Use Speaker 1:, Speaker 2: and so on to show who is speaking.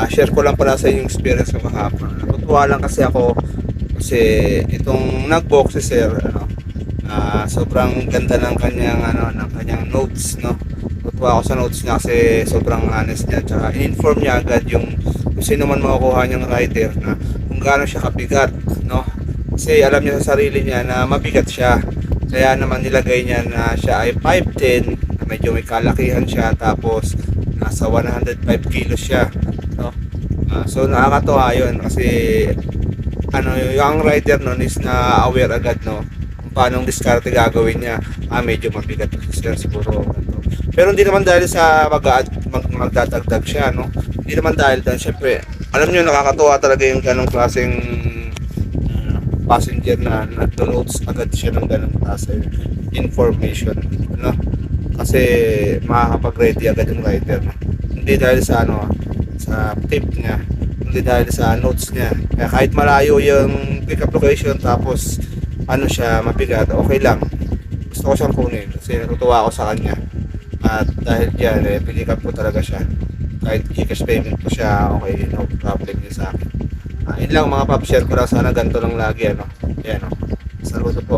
Speaker 1: Share ko lang pala sa inyo yung experience ko kahapon. Natutuwa lang kasi ako kasi itong nag-box si sir, sobrang ganda ng kanyang ng kanyang notes, no. Natutuwa ako sa notes niya kasi sobrang honest niya, tsaka in-inform niya agad yung kung sino man makukuha niyang rider na kung gaano siya kabigat, no. Kasi alam niya sa sarili niya na mabigat siya. Kaya naman nilagay niya na siya ay 5'10", na medyo may kalakihan siya, tapos nasa 105 kilos siya, no. So nakakatuwa yun kasi yung rider nun is na aware agad, no, kung paano diskarte gagawin niya. Medyo mabigat siya siguro, no? Pero hindi naman dahil sa magdadagdag siya, no. Hindi naman dahil doon. Syempre alam niyo, nakakatuwa talaga yung ganong klaseng passenger na nag-notes agad siya ng ganong klase information, no. Kasi makakapag-ready agad yung rider, no? Hindi dahil sa sa tip niya, hindi dahil sa notes niya. Kaya kahit malayo yung pick up location, tapos siya mabigat, okay lang. Gusto ko siyang kunin kasi natutuwa ako sa kanya. At dahil diyan, pick up ko talaga siya. Kahit i-cash payment ko siya, okay, no problem niya sa akin. Yun lang mga pop, share ko lang, sana ganito lang lagi, Ayan, saludo po.